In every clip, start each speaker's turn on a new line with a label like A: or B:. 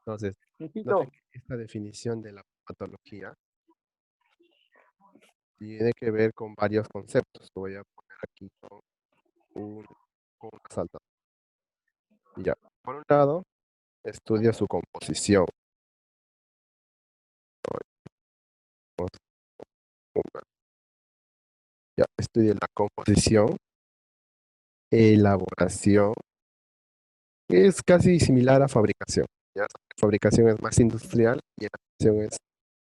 A: Entonces,
B: Hijito,
A: noten que esta definición de la patología tiene que ver con varios conceptos. Lo voy a poner aquí un, con una salta. Ya. Por un lado, estudia su composición. Ya, estudia la composición, elaboración, que es casi similar a fabricación. Ya, fabricación es más industrial y elaboración es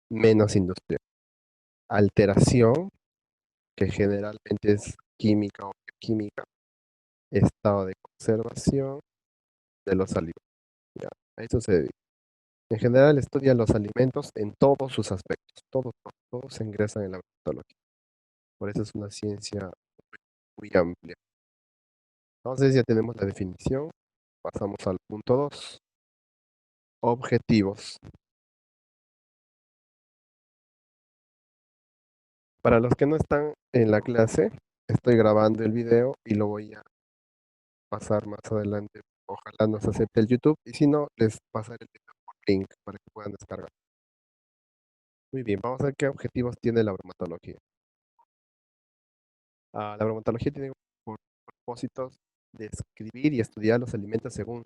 A: menos industrial. Alteración, que generalmente es química o bioquímica, estado de conservación de los alimentos. Ya, a eso se dedica. En general estudia los alimentos en todos sus aspectos. Todos se ingresan en la bromatología. Por eso es una ciencia muy amplia. Entonces ya tenemos la definición. Pasamos al punto 2. Objetivos. Para los que no están en la clase, estoy grabando el video y lo voy a pasar más adelante. Ojalá nos acepte el YouTube y si no, les pasaré el video por link para que puedan descargar. Muy bien, vamos a ver qué objetivos tiene la bromatología. La bromatología tiene por propósitos describir y estudiar los alimentos según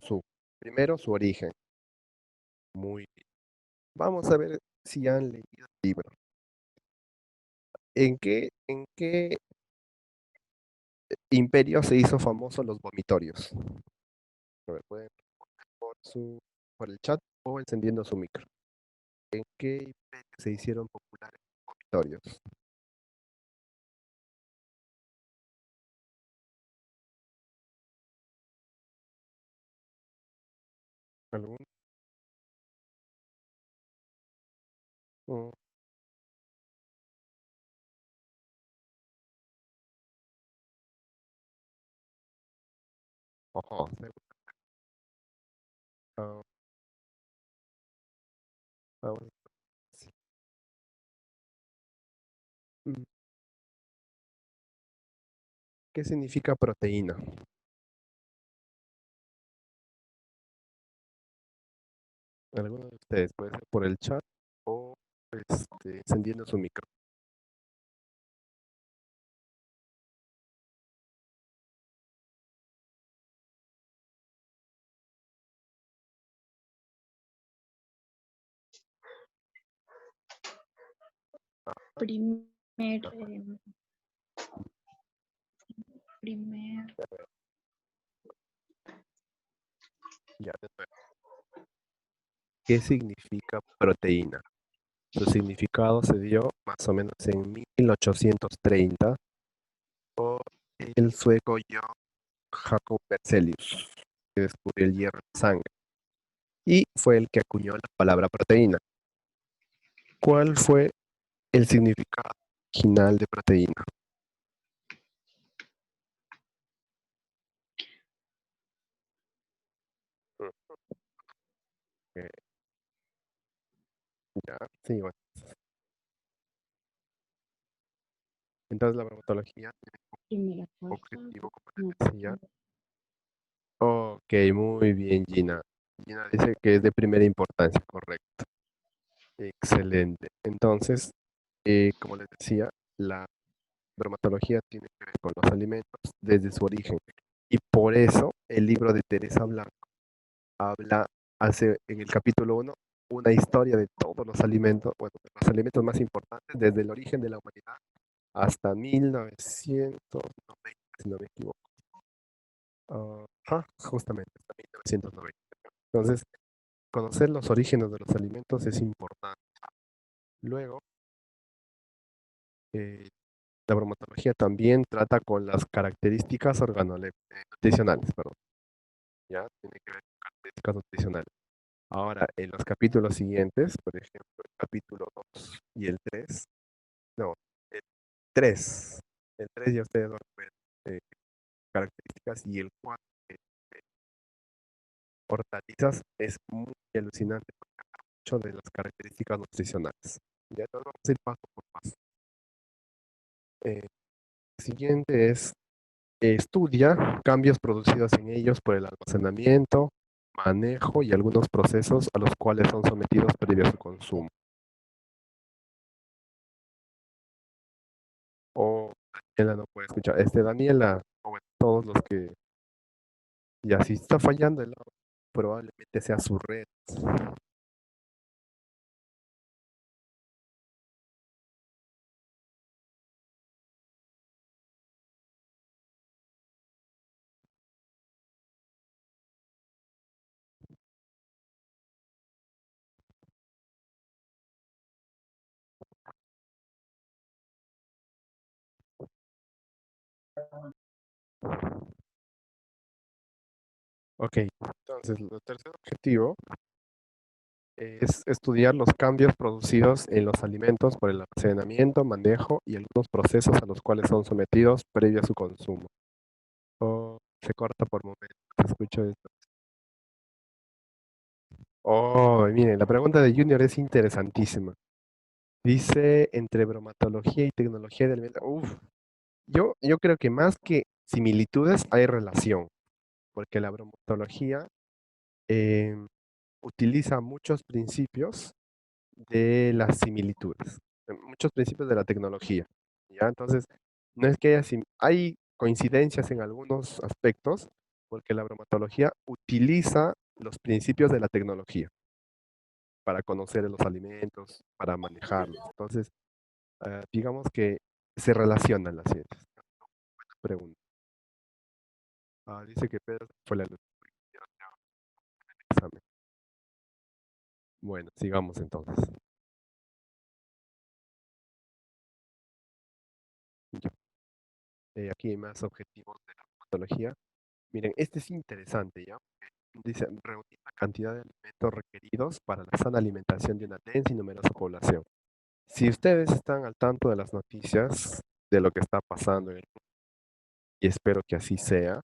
A: primero, su origen. Muy bien. Vamos a ver si han leído el libro. ¿En qué imperio se hizo famoso los vomitorios? A ver, pueden por el chat o encendiendo su micro. ¿En qué imperio se hicieron populares los vomitorios? ¿Algún? Mm, ojo, ah, vamos a ver. Mm, ¿Qué significa proteína? ¿Alguno de ustedes puede ser por el chat o encendiendo su micro?
C: Primer, primer,
A: Ya, de nuevo. ¿Qué significa proteína? Su significado se dio más o menos en 1830 por el sueco John Jacob Berzelius, que descubrió el hierro en la sangre y fue el que acuñó la palabra proteína. ¿Cuál fue el significado original de proteína? Eh, ya, sí, bueno. Entonces la bromatología tiene
C: primera
A: como
C: fuerza.
A: objetivo, como
C: No,
A: les decía. Ok, muy bien, Gina. Gina dice que es de primera importancia, correcto. Excelente. Entonces, como les decía, la bromatología tiene que ver con los alimentos desde su origen. Y por eso el libro de Teresa Blanco habla, hace en el capítulo 1, una historia de todos los alimentos, bueno, de los alimentos más importantes desde el origen de la humanidad hasta 1990, si no me equivoco. Ajá, justamente, hasta 1990. Entonces, conocer los orígenes de los alimentos es importante. Luego, eh, la bromatología también trata con las características nutricionales, perdón. Ya tiene que ver con características nutricionales. Ahora, en los capítulos siguientes, por ejemplo, el capítulo 2 y el 3, no, el 3, el 3 ya ustedes van a ver eh, características y el 4, hortalizas, es muy alucinante porque habla mucho de las características nutricionales. Ya nos vamos a ir paso por paso. El siguiente es estudia cambios producidos en ellos por el almacenamiento, manejo y algunos procesos a los cuales son sometidos previo a su consumo. O Daniela no puede escuchar. Daniela, o bueno, todos los que ya si está fallando el audio, probablemente sea su red. Ok, entonces el tercer objetivo es estudiar los cambios producidos en los alimentos por el almacenamiento, manejo y algunos procesos a los cuales son sometidos previo a su consumo. Oh, se corta por momentos, escucho esto. Oh, miren, la pregunta de Junior es interesantísima. Dice, entre bromatología y tecnología de alimentos. Uf, yo creo que más que similitudes hay relación, porque la bromatología em, utiliza muchos principios de las similitudes, muchos principios de la tecnología, ¿ya? Entonces, no es que hay coincidencias en algunos aspectos, porque la bromatología utiliza los principios de la tecnología para conocer los alimentos, para manejarlos. Entonces, digamos que se relacionan las ciencias. Pregunta. Dice que Pedro fue la luz. Examen. Bueno, sigamos entonces. Ya. Aquí hay más objetivos de la bromatología. Miren, este es interesante, ¿ya? Dice, reunir la cantidad de alimentos requeridos para la sana alimentación de una densa y numerosa población. Si ustedes están al tanto de las noticias, de lo que está pasando en el mundo, y espero que así sea,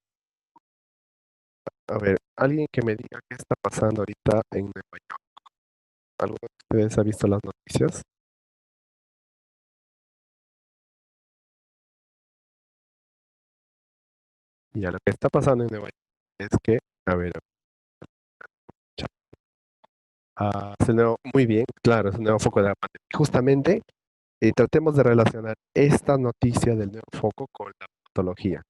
A: a ver, alguien que me diga qué está pasando ahorita en Nueva York. ¿Alguno de ustedes ha visto las noticias? Ya, lo que está pasando en Nueva York es que, a ver, es el muy bien, claro, es un nuevo foco de la pandemia. Justamente, tratemos de relacionar esta noticia del nuevo foco con la patología.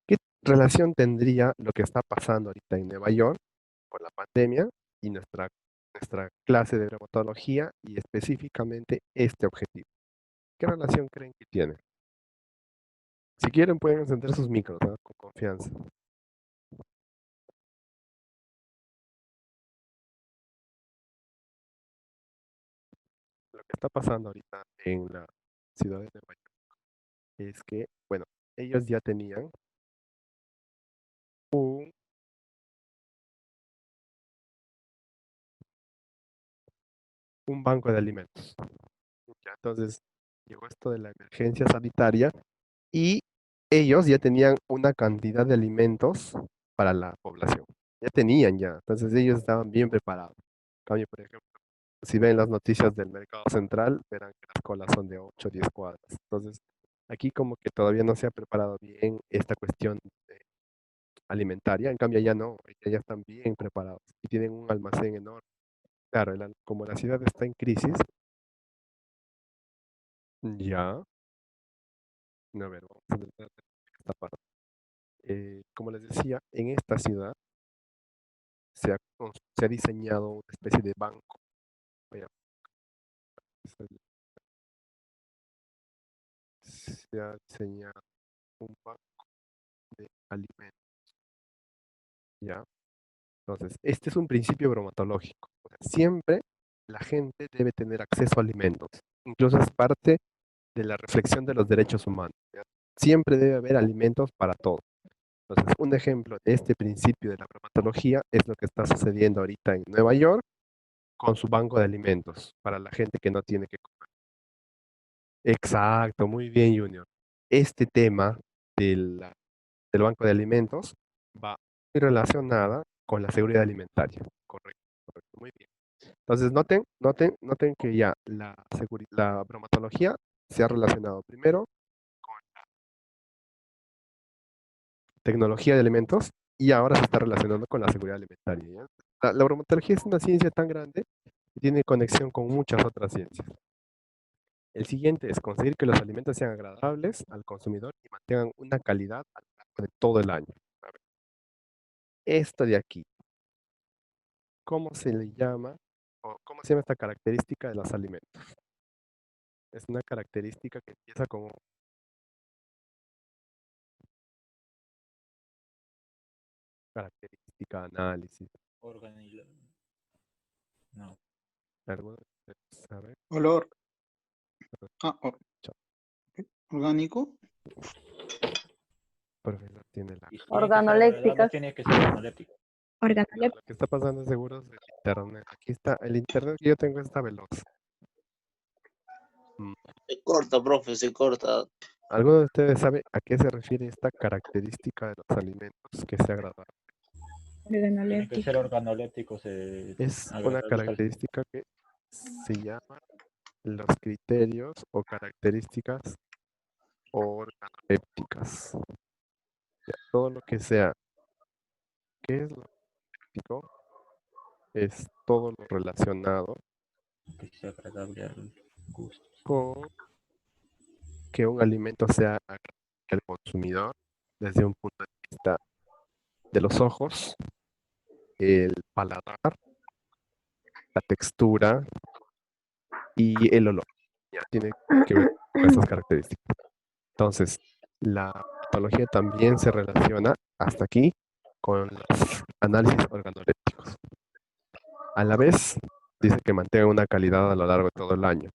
A: ¿Qué relación tendría lo que está pasando ahorita en Nueva York por la pandemia y nuestra clase de dermatología y específicamente este objetivo? ¿Qué relación creen que tiene? Si quieren pueden encender sus micros, ¿no? Con confianza. Lo que está pasando ahorita en la ciudad de Nueva York es que, bueno, ellos ya tenían un, un banco de alimentos. Ya, entonces llegó esto de la emergencia sanitaria y ellos ya tenían una cantidad de alimentos para la población. Ya tenían ya, entonces ellos estaban bien preparados. En cambio, por ejemplo, si ven las noticias del mercado central, verán que las colas son de 8 o 10 cuadras. Entonces, aquí como que todavía no se ha preparado bien esta cuestión alimentaria, en cambio ya no, ya están bien preparados y tienen un almacén enorme. Claro, como la ciudad está en crisis, ya, no, a ver, vamos a ver qué está pasando. Como les decía, en esta ciudad se ha diseñado una especie de banco. Vaya, se ha diseñado un banco de alimentos, ¿ya? Entonces, este es un principio bromatológico. O sea, siempre la gente debe tener acceso a alimentos. Incluso es parte de la reflexión de los derechos humanos, ¿ya? Siempre debe haber alimentos para todos. Entonces, un ejemplo de este principio de la bromatología es lo que está sucediendo ahorita en Nueva York con su banco de alimentos para la gente que no tiene que comer. Exacto, muy bien, Junior. Este tema del, del banco de alimentos va muy relacionada con la seguridad alimentaria. Correcto, correcto, muy bien. Entonces, noten que ya la bromatología se ha relacionado primero con tecnología de alimentos y ahora se está relacionando con la seguridad alimentaria, ¿ya? la bromatología es una ciencia tan grande que tiene conexión con muchas otras ciencias. El siguiente es conseguir que los alimentos sean agradables al consumidor y mantengan una calidad a lo largo de todo el año. A ver, esto de aquí, ¿cómo se le llama o cómo se llama esta característica de los alimentos? Es una característica que empieza como característica, análisis.
B: Organil... No.
A: ¿Alguno de ustedes sabe?
D: Olor.
A: Chao.
D: Orgánico.
A: Profesor tiene la...
B: Y
C: Organolépticas.
B: tiene que ser organoléptico.
A: No,
C: Organolépticas.
A: lo que está pasando seguro es el internet. Aquí está, el internet que yo tengo está veloz.
E: Se corta, profe, se corta.
A: ¿Alguno de ustedes sabe a qué se refiere esta característica de los alimentos que sea agradable?
B: Tiene que ser
C: Organolépticas.
B: organoléptico.
A: Es una
B: Agradables al-
A: característica que se llama los criterios o características organolépticas. Ya, todo lo que sea, ¿qué es lo organoléptico? Es todo lo relacionado
B: que sea agradable al gusto.
A: con que un alimento sea agradable al consumidor desde un punto de vista de los ojos, el paladar, la textura y el olor. Ya tiene que ver con estas características. Entonces, la patología también se relaciona hasta aquí con los análisis organolépticos. A la vez, dice que mantenga una calidad a lo largo de todo el año.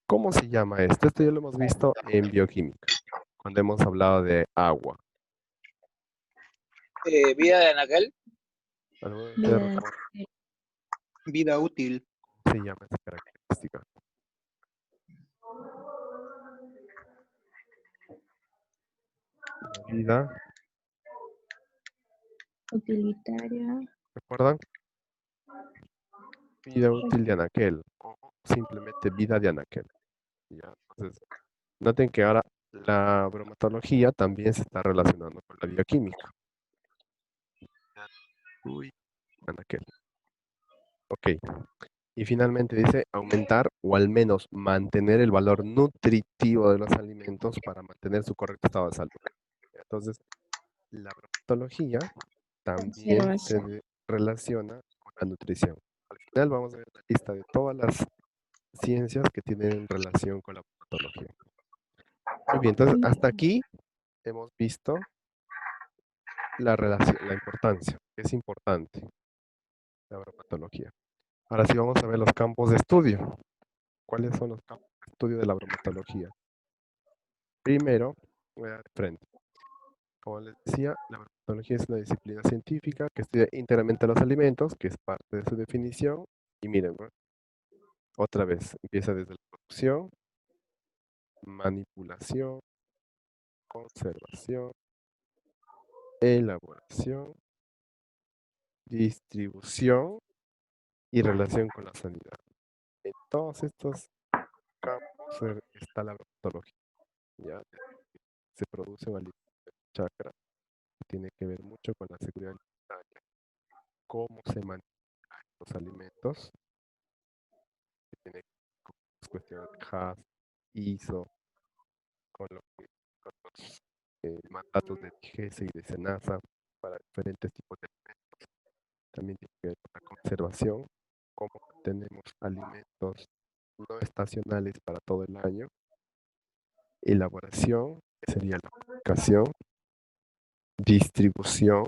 A: ¿Cómo se llama esto? Esto ya lo hemos visto en bioquímica, cuando hemos hablado de agua.
E: Vida de Anaquel.
A: ¿Alguno de ustedes
C: Vida.
A: recuerda
D: Vida útil.
A: cómo se llama esta característica? Vida,
C: Utilitaria.
A: ¿recuerdan? Vida útil de anaquel o simplemente vida de anaquel. ¿Ya? Entonces, noten que ahora la bromatología también se está relacionando con la bioquímica. Uy, anaquel. Ok. Y finalmente dice aumentar o al menos mantener el valor nutritivo de los alimentos para mantener su correcto estado de salud. Entonces, la bromatología también se
C: Conservación.
A: relaciona con la nutrición. Al final vamos a ver una lista de todas las ciencias que tienen relación con la bromatología. Muy bien, entonces hasta aquí hemos visto la relación, la importancia, que es importante la bromatología. Ahora sí vamos a ver los campos de estudio. ¿Cuáles son los campos de estudio de la bromatología? Primero, voy a dar de frente. Como les decía, la bromatología es una disciplina científica que estudia íntegramente los alimentos, que es parte de su definición. Y miren, ¿no? Otra vez, empieza desde la producción, manipulación, conservación, elaboración, distribución y relación con la sanidad. En todos estos campos está la bromatología. ¿Ya? Se produce un alimento chakra que tiene que ver mucho con la seguridad alimentaria, cómo se manejan los alimentos, que tiene con las cuestiones de HACCP, ISO, con, con los mandatos de DGS y de SENASA para diferentes tipos de alimentos. También tiene que ver con la conservación, cómo tenemos alimentos no estacionales para todo el año, elaboración, que sería la fabricación, distribución,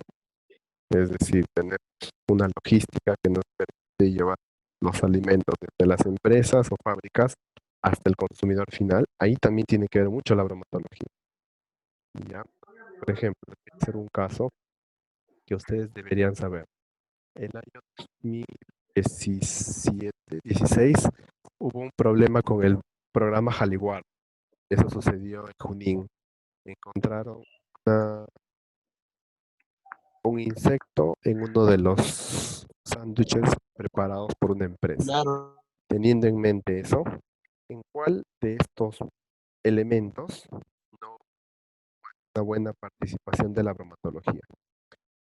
A: es decir, tener una logística que nos permite llevar los alimentos desde las empresas o fábricas hasta el consumidor final. Ahí también tiene que ver mucho la bromatología. ¿Ya? Por ejemplo, voy a hacer un caso que ustedes deberían saber. El año 2017-16 hubo un problema con el programa Jaliguar. Eso sucedió en Junín. Encontraron un insecto en uno de los sándwiches preparados por una empresa.
E: Claro.
A: Teniendo en mente eso, ¿en cuál de estos elementos no hubo una buena participación de la bromatología?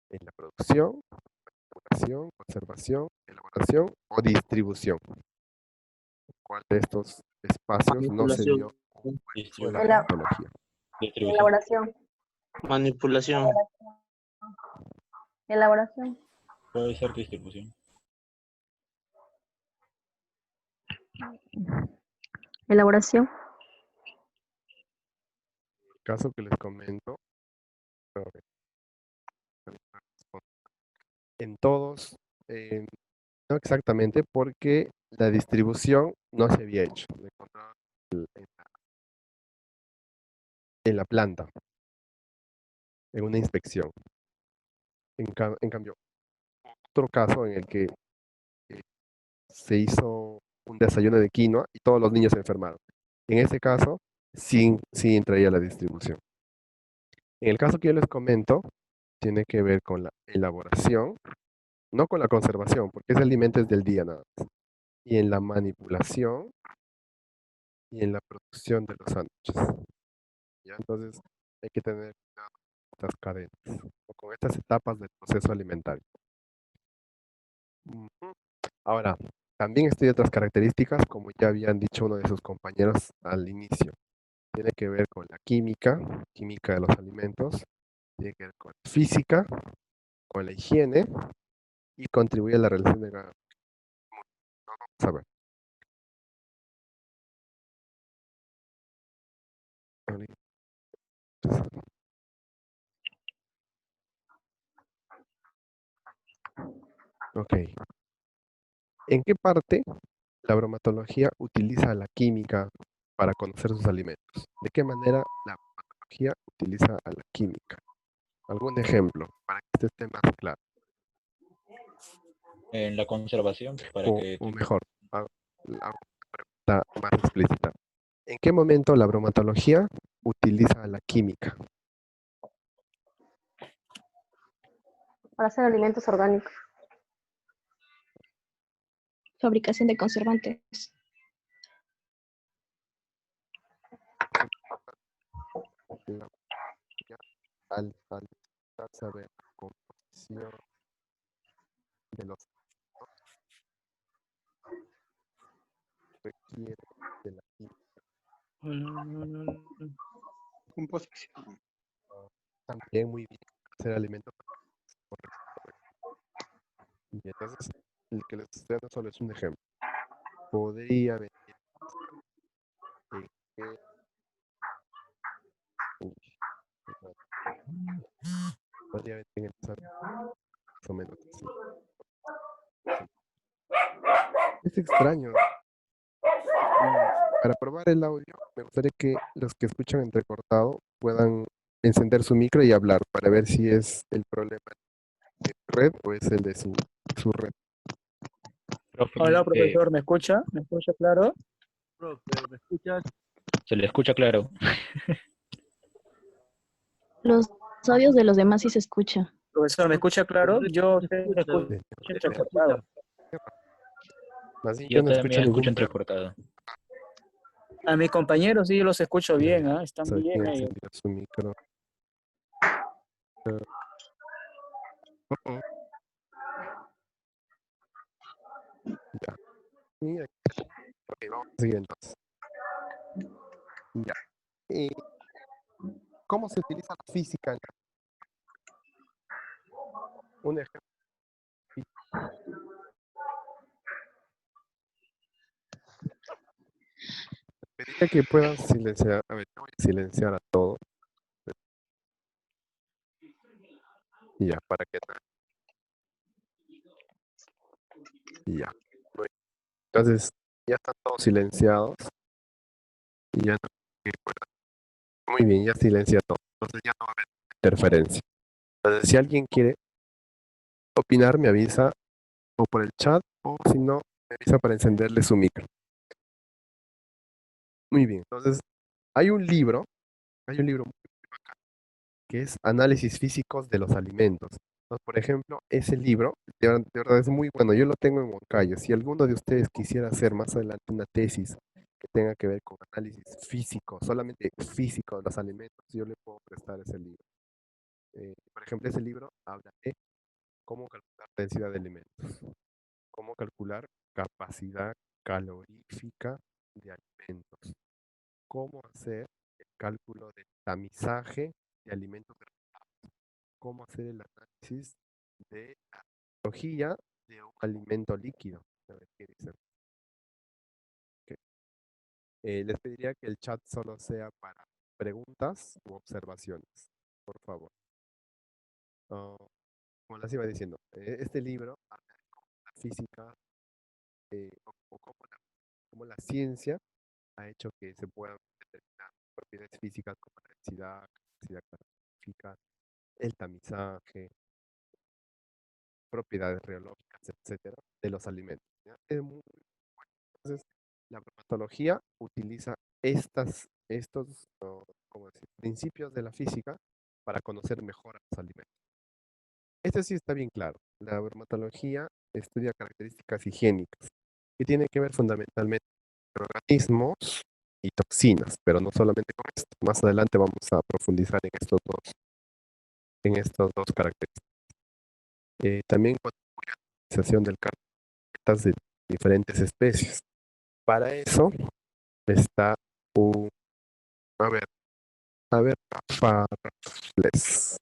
A: ¿En la producción, manipulación, conservación, elaboración o distribución. ¿Cuál de estos espacios no se dio un buen uso de la
C: Ela-
A: bromatología?
B: Distribución.
C: Elaboración.
E: Manipulación.
C: Elaboración.
B: Puede ser distribución.
C: Elaboración.
A: El caso que les comento, a ver, en todos, no exactamente, porque la distribución no se había hecho. Lo encontraba en la planta, en una inspección. En cambio, otro caso en el que se hizo un desayuno de quinoa y todos los niños se enfermaron. En ese caso, sí entraría la distribución. En el caso que yo les comento, tiene que ver con la elaboración, no con la conservación, porque ese alimento es del día nada más. Y en la manipulación y en la producción de los sándwiches. ¿Ya? Entonces, hay que tener cuidado con estas cadenas o con estas etapas del proceso alimentario. Ujú. Ahora, también estudia otras características, como ya habían dicho uno de sus compañeros al inicio. Tiene que ver con la química, química de los alimentos, tiene que ver con la física, con la higiene y contribuye a la relación de la... Vamos a ver. Ok. ¿En qué parte la bromatología utiliza la química para conocer sus alimentos? ¿De qué manera la bromatología utiliza a la química? ¿Algún ejemplo para que esto esté más claro?
B: En la conservación, para que
A: O mejor, hago una pregunta más explícita. ¿En qué momento la bromatología utiliza la química?
C: Para hacer alimentos orgánicos.
F: Fabricación de conservantes.
A: La- al saber la composición de los requiere de la química.
D: Composición.
A: También muy bien hacer alimentos correctos. Y entonces, el que les estoy dando solo es un ejemplo. Podría venir en que... Uy, podría venir en empezar más o menos así. Es extraño. Para probar el audio, me gustaría que los que escuchan entrecortado puedan encender su micro y hablar para ver si es el problema de red o es el de su red.
B: Profe,
G: Hola, profesor, ¿me escucha? ¿Me escucha claro?
H: Profe, ¿me escuchas?
B: se le escucha claro.
F: Los audios de los demás sí se escucha.
G: Profesor, ¿me escucha claro? Yo
H: ¿Me
G: te
H: escucha?
G: escucho
A: Sí.
H: ¿Me
G: entrecortado.
A: Más bien, yo
B: Yo
A: no escucho
B: también escucho
A: ningún perro.
B: entrecortado.
G: A mis compañeros sí los escucho bien, ¿ah? Están
A: Aquí
G: bien ellos.
A: encendió su micro. Oh, ya. Y aquí. Ok, vamos a seguir entonces. Ya. Eh, ¿Cómo se utiliza la física? Un ejemplo. Pediría que puedan silenciar. A ver, voy a silenciar a todos. Y ya, para que y ya. Muy bien. Entonces, ya están todos silenciados. Y ya no. Muy bien, ya silencia todo. Entonces ya no va a haber interferencia. Entonces, si alguien quiere opinar, me avisa o por el chat o si no, me avisa para encenderle su micro. Muy bien, entonces hay un libro muy bacán que es Análisis Físicos de los Alimentos. Entonces, por ejemplo, ese libro de verdad es muy bueno. Yo lo tengo en Moncayo. Si alguno de ustedes quisiera hacer más adelante una tesis que tenga que ver con análisis físico, solamente físico de los alimentos, yo le puedo prestar ese libro. Por ejemplo, ese libro habla de cómo calcular densidad de alimentos, cómo calcular capacidad calorífica de alimentos, cómo hacer el cálculo del tamizaje de alimentos, cómo hacer el análisis de la biología de un alimento líquido. A ver qué dicen. Ok. Les pediría que el chat solo sea para preguntas u observaciones, por favor. Ah, como les iba diciendo, este libro habla de cómo la física o cómo la ciencia ha hecho que se puedan determinar propiedades físicas como la densidad, capacidad calorífica, el tamizaje, propiedades reológicas, etcétera, de los alimentos. ¿Ya? Es muy bueno. Entonces, la bromatología utiliza estos ¿cómo decir? Principios de la física para conocer mejor a los alimentos. Esto sí está bien claro. La bromatología estudia características higiénicas que tienen que ver fundamentalmente con organismos y toxinas, pero no solamente con esto. Más adelante vamos a profundizar en estos dos características. También con la utilización del cartas de diferentes especies. Para eso está un, a ver, Rafa, Rafles.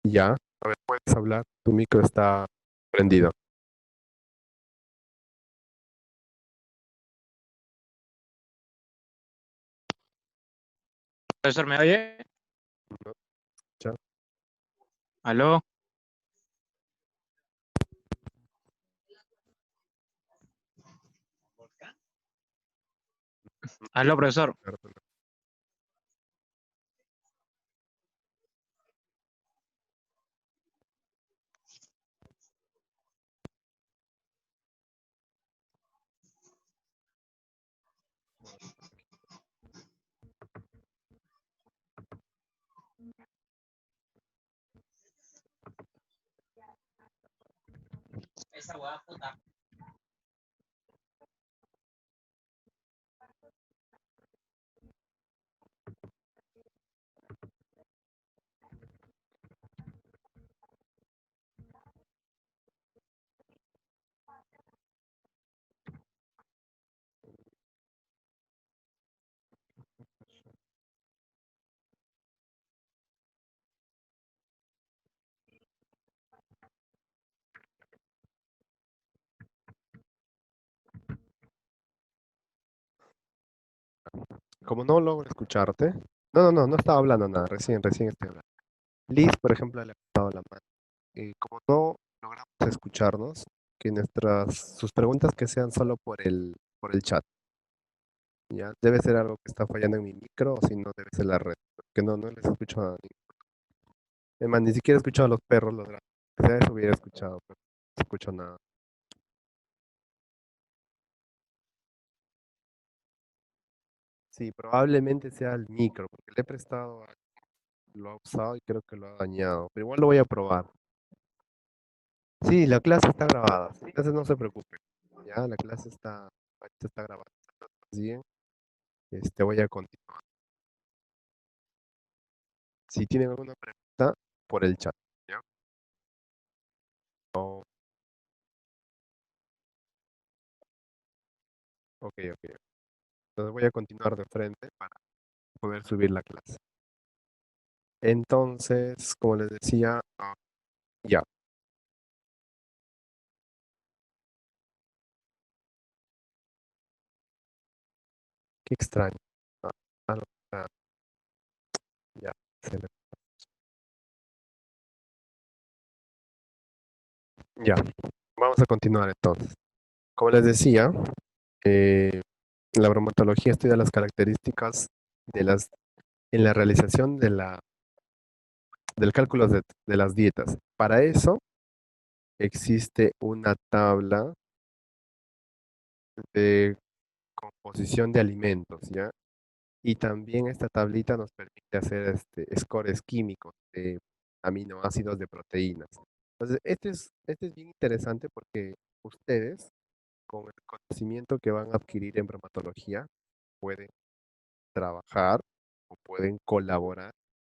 A: Ya, a ver, puedes hablar, tu micro está prendido.
G: Profesor, ¿me oye?
A: ¿No? Ya.
G: ¿Aló? ¿Aló, profesor? Esa hueá puta.
A: Como no logro escucharte, no estaba hablando nada, recién estoy hablando. Liz, por ejemplo, le ha dado la mano. Como no logramos escucharnos, que sus preguntas que sean solo por el chat. Ya, debe ser algo que está fallando en mi micro, o si no, debe ser la red. Que no les escucho a ni. Es más, ni siquiera he escuchado a los perros, los gatos. Si a eso hubiera escuchado, pero no escucho nada. Sí, probablemente sea el micro, porque le he prestado, lo ha usado y creo que lo ha dañado. Pero igual lo voy a probar. Sí, la clase está grabada, sí, entonces no se preocupe. Ya, la clase está grabada. Bien, voy a continuar. Si tienen alguna pregunta, por el chat. ¿Ya? Oh, ok, ok. Entonces voy a continuar de frente para poder subir la clase. Entonces, como les decía, ya, qué extraño. Ah, no, ah, ya, se me- ya, vamos a continuar entonces. Como les decía, eh, la bromatología estudia las características de en la realización del cálculo de las dietas. Para eso existe una tabla de composición de alimentos, ¿ya? Y también esta tablita nos permite hacer scores químicos de aminoácidos de proteínas. Entonces, este es bien interesante porque ustedes, con el conocimiento que van a adquirir en bromatología, pueden trabajar o pueden colaborar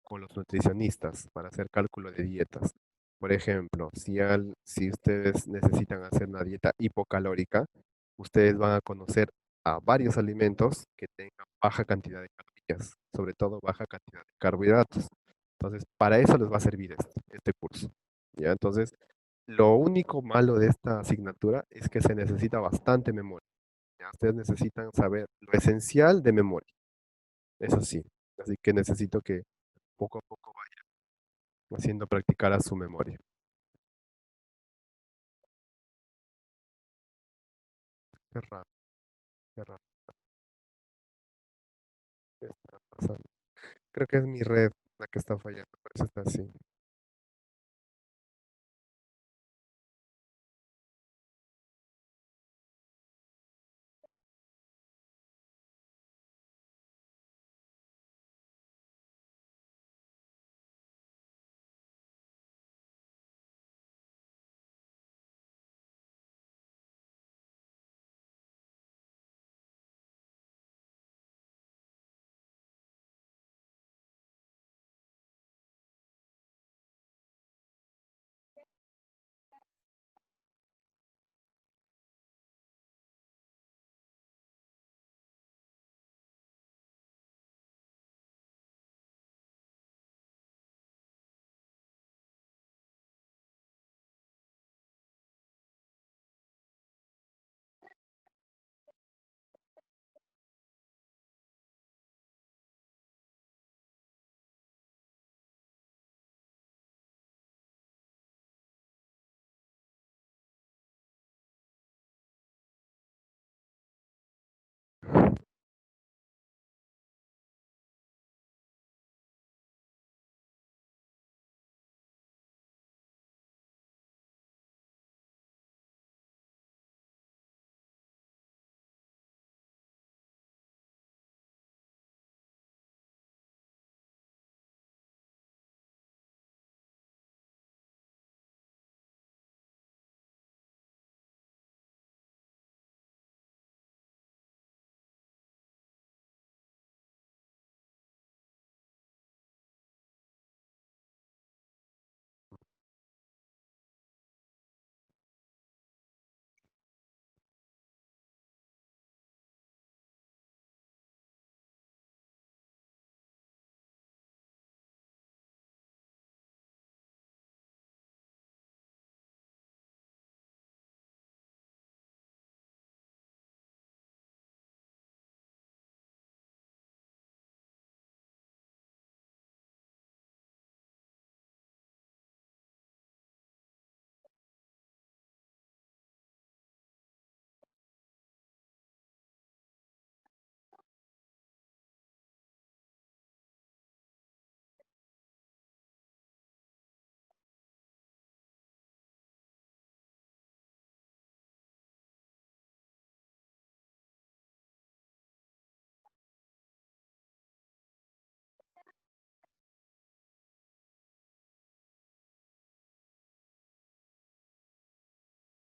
A: con los nutricionistas para hacer cálculo de dietas. Por ejemplo, si ustedes necesitan hacer una dieta hipocalórica, ustedes van a conocer a varios alimentos que tengan baja cantidad de calorías, sobre todo baja cantidad de carbohidratos. Entonces, para eso les va a servir este curso. ¿Ya? Entonces, lo único malo de esta asignatura es que se necesita bastante memoria. ¿Ya? Ustedes necesitan saber lo esencial de memoria. Eso sí. Así que necesito que poco a poco vayan haciendo practicar a su memoria. Qué raro, qué raro. ¿Qué está pasando? Creo que es mi red la que está fallando, por eso está así.